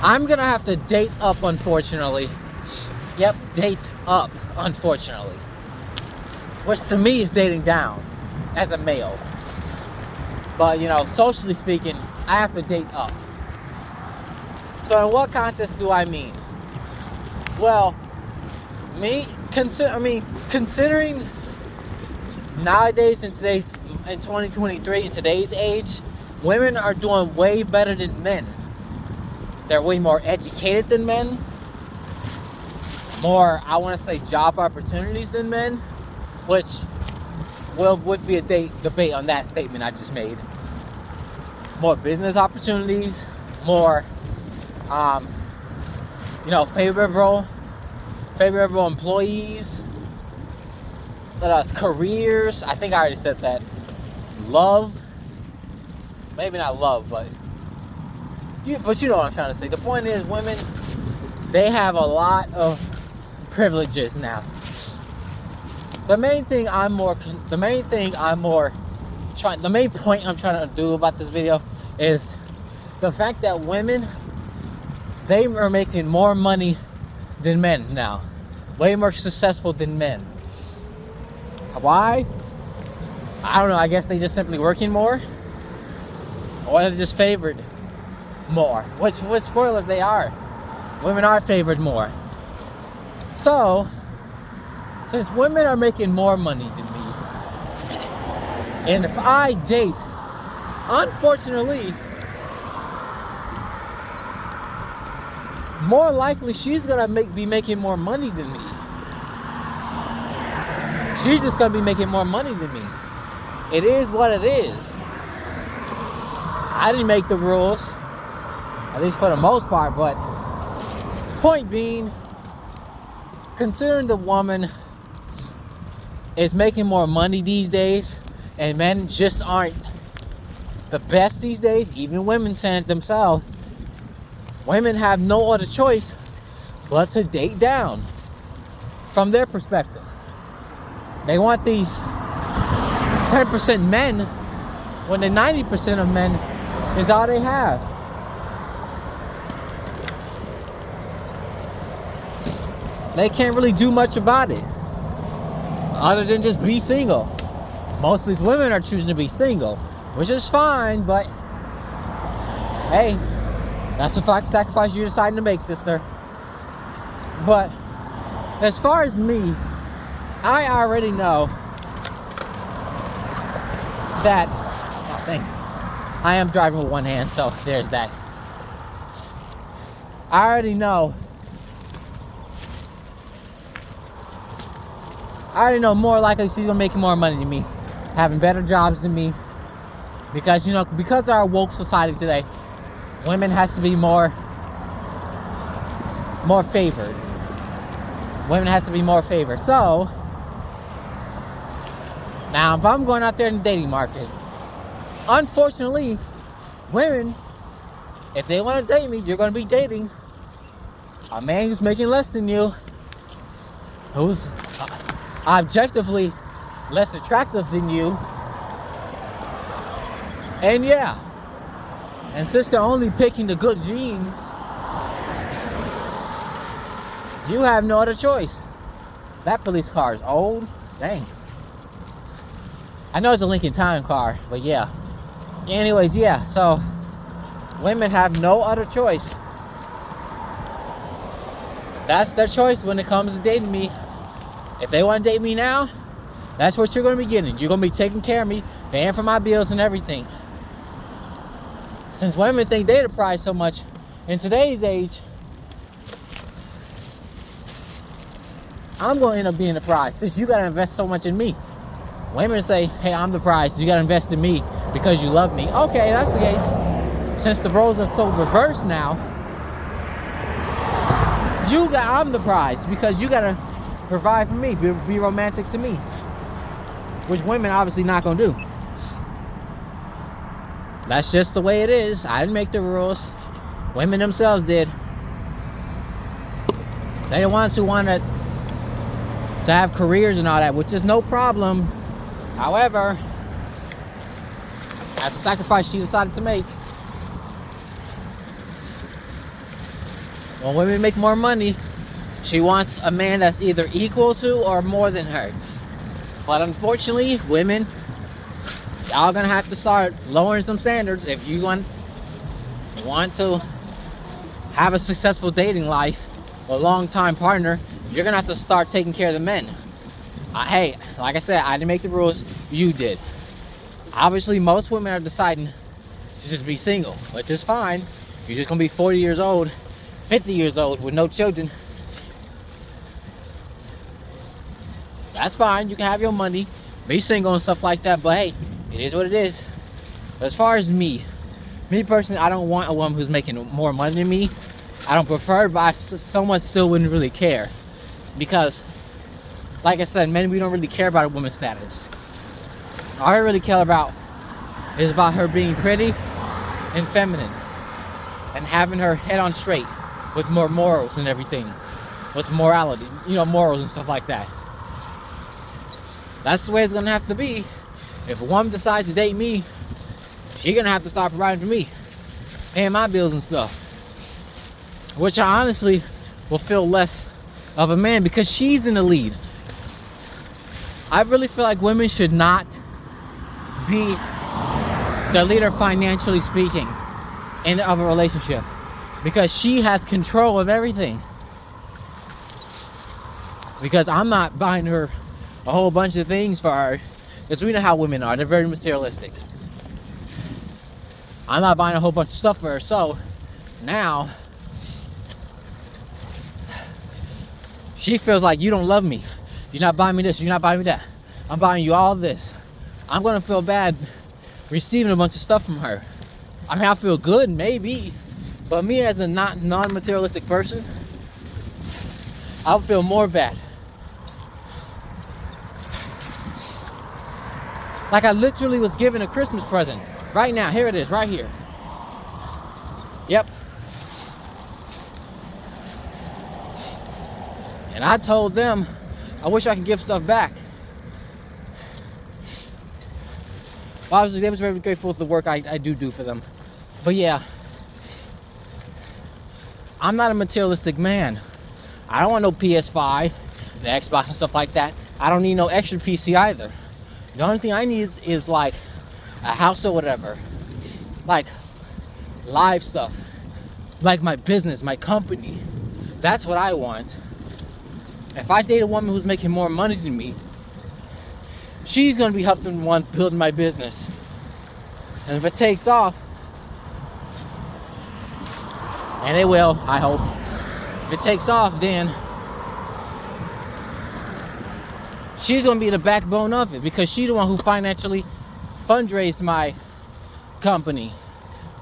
I'm gonna have to date up, unfortunately. Yep, date up, unfortunately. Which to me is dating down as a male. But, you know, socially speaking, I have to date up. So in what context do I mean? Well, considering nowadays in 2023, in today's age, women are doing way better than men. They're way more educated than men. More, I want to say, job opportunities than men, which would be a debate on that statement I just made. More business opportunities, more, favorable employees, careers. I think I already said that. Love, maybe not love, but you know what I'm trying to say. The point is, women, they have a lot of privileges now. The main point I'm trying to do about this video is the fact that women, they are making more money than men now. Way more successful than men. Why? I don't know. I guess they just simply working more, or they're just favored more. What spoiler they are. Women are favored more. So, since women are making more money than me, and if I date, unfortunately, more likely she's gonna be making more money than me. She's just gonna be making more money than me. It is what it is. I didn't make the rules, at least for the most part, but point being, considering the woman is making more money these days, and men just aren't the best these days, even women saying it themselves, women have no other choice but to date down from their perspective. They want these 10% men when the 90% of men is all they have. They can't really do much about it other than just be single. Most of these women are choosing to be single, which is fine, but hey, that's the sacrifice you're deciding to make, sister. But as far as me, I already know that, oh, thank you. I am driving with one hand, so there's that. I already know more likely she's gonna make more money than me, having better jobs than me, because of our woke society today, women has to be more favored. Women has to be more favored. So now, if I'm going out there in the dating market, unfortunately, women, if they want to date me, you're going to be dating a man who's making less than you, who's objectively less attractive than you, and yeah, and since they're only picking the good genes, you have no other choice. That police car is old. Dang. I know it's a Lincoln Town car, but yeah. Anyways, yeah, so women have no other choice. That's their choice when it comes to dating me. If they want to date me now, that's what you're going to be getting. You're going to be taking care of me, paying for my bills and everything. Since women think they're the prize so much in today's age, I'm going to end up being the prize since you got to invest so much in me. Women say, hey, I'm the prize, you got to invest in me because you love me. Okay, that's the case. Since the roles are so reversed now, I'm the prize because you got to provide for me, be romantic to me, which women obviously not going to do. That's just the way it is. I didn't make the rules. Women themselves did. They're the ones who wanted to have careers and all that, which is no problem. However, that's a sacrifice she decided to make. When women make more money, she wants a man that's either equal to or more than her. But unfortunately, women, y'all gonna have to start lowering some standards if you want to have a successful dating life, a long-time partner. You're gonna have to start taking care of the men. Hey, like I said, I didn't make the rules, you did. Obviously, most women are deciding to just be single, which is fine. You're just gonna be 40 years old, 50 years old with no children. That's fine, you can have your money, be single and stuff like that, but hey, it is what it is. But as far as me personally, I don't want a woman who's making more money than me. I don't prefer it, but I somewhat still wouldn't really care. Because, like I said, men, we don't really care about a woman's status. All I really care about is about her being pretty and feminine and having her head on straight with more morals and everything. With morality, morals and stuff like that. That's the way it's gonna have to be. If a woman decides to date me, she's gonna have to start providing for me, paying my bills and stuff. Which I honestly will feel less of a man because she's in the lead. I really feel like women should not be the leader financially speaking of a relationship because she has control of everything. Because I'm not buying her a whole bunch of things for her, because we know how women are. They're very materialistic. I'm not buying a whole bunch of stuff for her, so now she feels like you don't love me. You're not buying me this, you're not buying me that. I'm buying you all this. I'm gonna feel bad receiving a bunch of stuff from her. I mean, I feel good, maybe, but me as a non-materialistic person, I'll feel more bad. Like I literally was given a Christmas present. Right now, here it is, right here. Yep. And I told them, I wish I could give stuff back. Well, obviously, they was very grateful for the work I do for them. But yeah, I'm not a materialistic man. I don't want no PS5, the Xbox and stuff like that. I don't need no extra PC either. The only thing I need is like a house or whatever. Like live stuff. Like my business, my company. That's what I want. If I date a woman who's making more money than me, she's gonna be helping one building my business. And if it takes off, and it will, I hope. If it takes off, then she's gonna be the backbone of it because she's the one who financially fundraised my company,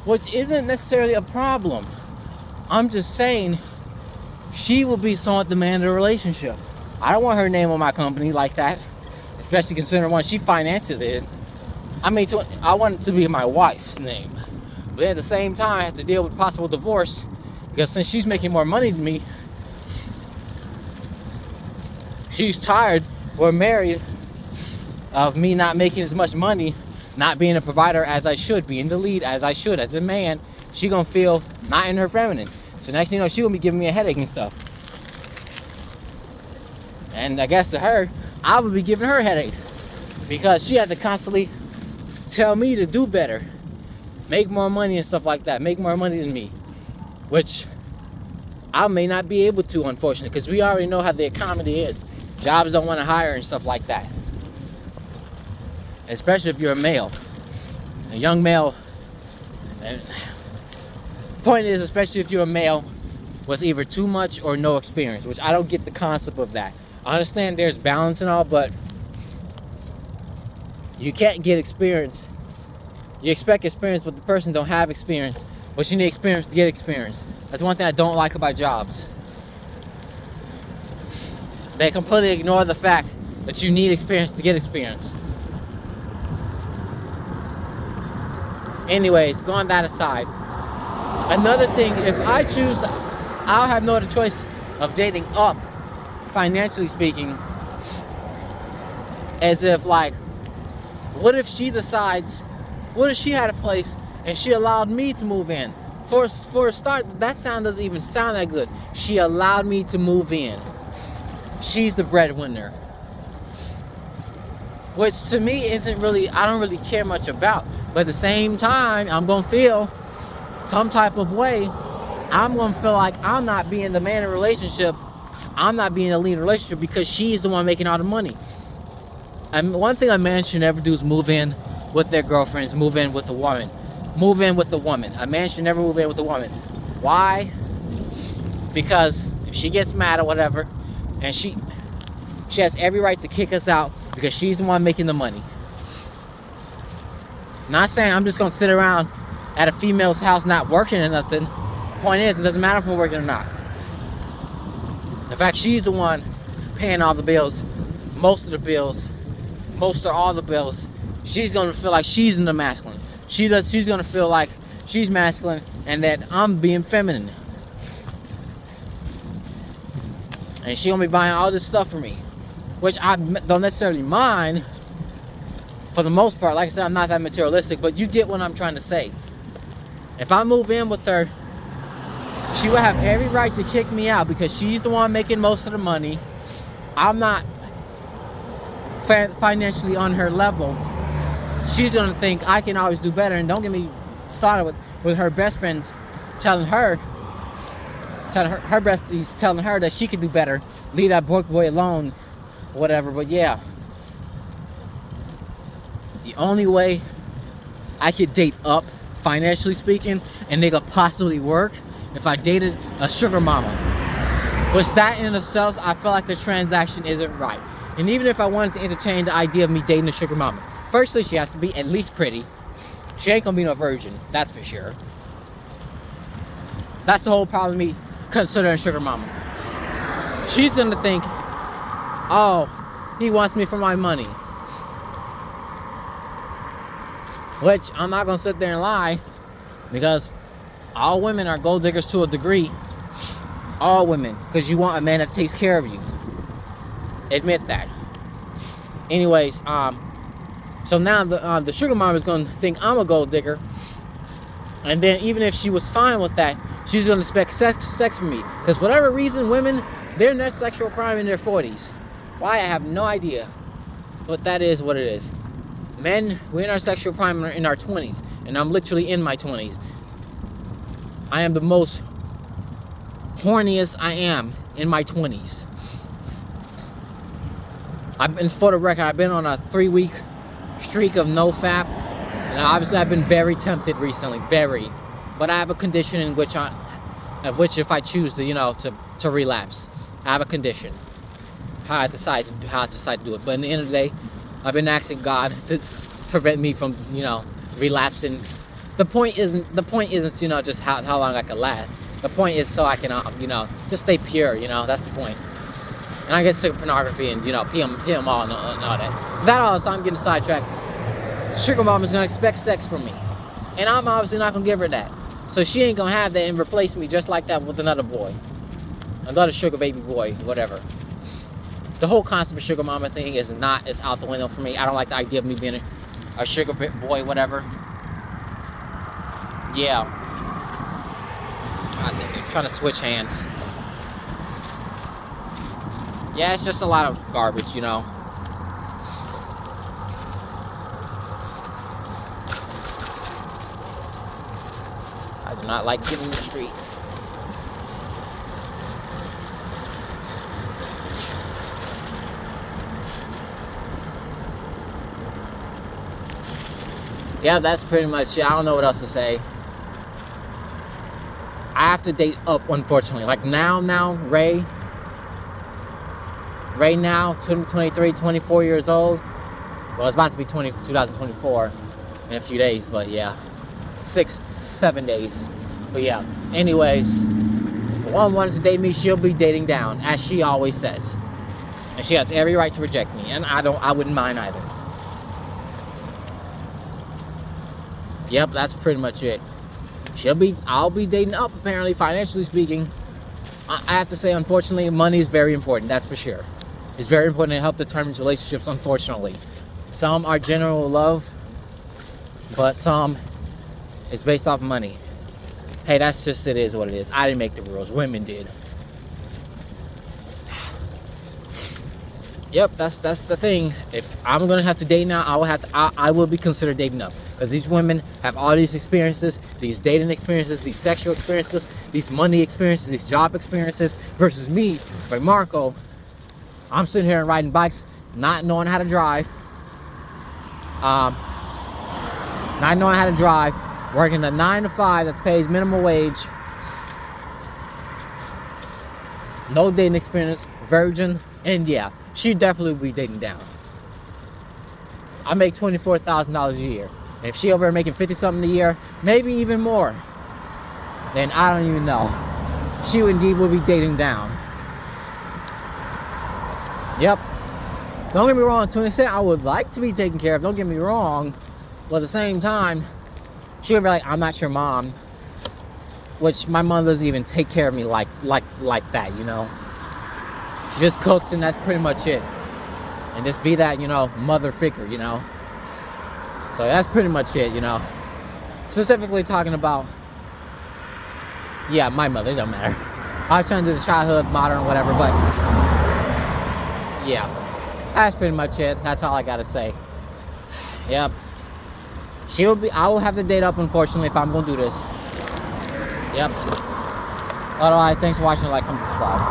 which isn't necessarily a problem. I'm just saying she will be somewhat the man of the relationship. I don't want her name on my company like that, especially considering when she finances it. I mean, I want it to be my wife's name, but at the same time, I have to deal with possible divorce because since she's making more money than me, she's tired. We're married of me not making as much money, not being a provider as I should, being the lead as I should as a man. She gonna feel not in her feminine. So next thing you know, she gonna be giving me a headache and stuff. And I guess to her, I would be giving her a headache because she had to constantly tell me to do better, make more money and stuff like that, make more money than me, which I may not be able to, unfortunately, because we already know how the economy is. Jobs don't want to hire and stuff like that. Especially if you're a male. A young male. And point is, especially if you're a male with either too much or no experience, which I don't get the concept of that. I understand there's balance and all, but you can't get experience. You expect experience, but the person don't have experience. But you need experience to get experience. That's one thing I don't like about jobs. They completely ignore the fact that you need experience to get experience. Anyways, going that aside. Another thing, if I choose, I'll have no other choice of dating up, financially speaking, as if like, what if she decides, what if she had a place and she allowed me to move in? For a start, that sound doesn't even sound that good. She allowed me to move in. She's the breadwinner. Which to me isn't really, I don't really care much about. But at the same time, I'm going to feel some type of way. I'm going to feel like I'm not being the man in a relationship. I'm not being the lead in a relationship because she's the one making all the money. And one thing a man should never do is move in with their girlfriends, move in with a woman. Move in with a woman. A man should never move in with a woman. Why? Because if she gets mad or whatever, and she has every right to kick us out because she's the one making the money. Not saying I'm just going to sit around at a female's house not working or nothing. The point is, it doesn't matter if we're working or not. In fact, she's the one paying all the bills, most of the bills, most or all the bills. She's going to feel like she's in the masculine. She's going to feel like she's masculine and that I'm being feminine. And she's going to be buying all this stuff for me, which I don't necessarily mind for the most part. Like I said, I'm not that materialistic, but you get what I'm trying to say. If I move in with her, she will have every right to kick me out because she's the one making most of the money. I'm not financially on her level. She's going to think I can always do better. And don't get me started with her best friends telling her besties telling her that she can do better. Leave that broke boy alone, whatever. But yeah, the only way I could date up, financially speaking, and they could possibly work if I dated a sugar mama. Which that in itself, I feel like the transaction isn't right. And even if I wanted to entertain the idea of me dating a sugar mama, firstly, she has to be at least pretty. She ain't gonna be no virgin, that's for sure. That's the whole problem with me considering sugar mama. She's gonna think, oh, he wants me for my money. Which I'm not gonna sit there and lie, because all women are gold diggers to a degree. All women, because you want a man that takes care of you. Admit that. Anyways, so now the sugar mama is going to think I'm a gold digger, and then even if she was fine with that, she's going to expect sex from me. Because for whatever reason, women, they're in their sexual prime in their 40s. Why? I have no idea, but that is what it is. Men, we're in our sexual prime in our 20s, and I'm literally in my 20s. I am the most horniest I am in my 20s. For the record, I've been on a 3-week streak of no fap, and obviously I've been very tempted recently, very. But I have a condition in which if I choose to, to relapse, I have a condition. How I decide to do it. But in the end of the day, I've been asking God to prevent me from, relapsing. The point isn't, just how long I can last. The point is so I can, just stay pure. That's the point. And I get sick of pornography and, PM all and all that. That all, so I'm getting sidetracked. Sugar mama's gonna expect sex from me. And I'm obviously not gonna give her that. So she ain't gonna have that and replace me just like that with another boy. Another sugar baby boy, whatever. The whole concept of sugar mama thing is out the window for me. I don't like the idea of me being a sugar boy, whatever. Yeah. I'm trying to switch hands. Yeah, it's just a lot of garbage, I do not like getting in the street. Yeah, that's pretty much it. I don't know what else to say. I have to date up, unfortunately. Like now, Ray now, 23, 24 years old. Well, it's about to be 2024 in a few days, but yeah. 6-7 days. But yeah, anyways, if one wants to date me, she'll be dating down, as she always says. And she has every right to reject me, and I wouldn't mind either. Yep, that's pretty much it. I'll be dating up, apparently, financially speaking. I have to say, unfortunately, money is very important, that's for sure. It's very important to help determine relationships, unfortunately. Some are general love, but some is based off money. hey, that's just, it is what it is. I didn't make the rules. Women did. Yep, that's the thing. If I'm gonna have to date now, I will be considered dating up, because these women have all these experiences, these dating experiences, these sexual experiences, these money experiences, these job experiences, versus me, like Marco. I'm sitting here and riding bikes, not knowing how to drive, working a 9 to 5 that pays minimum wage, no dating experience, virgin, and yeah, she'd definitely be dating down. I make $24,000 a year. And if she over there making 50 something a year, maybe even more, then I don't even know. She indeed will be dating down. Yep. Don't get me wrong, to an extent, I would like to be taken care of. Don't get me wrong. But at the same time, she would be like, I'm not your mom. Which my mother doesn't even take care of me like that, you know. She just cooks and that's pretty much it. And just be that, you know, mother figure, you know. So that's pretty much it, you know. Specifically talking about, yeah, my mother, it don't matter. I was trying to do the childhood, modern, whatever, but yeah, that's pretty much it. That's all I gotta say. Yep. I will have to date up, unfortunately, if I'm gonna do this. Yep. Otherwise, thanks for watching. Like, comment, subscribe.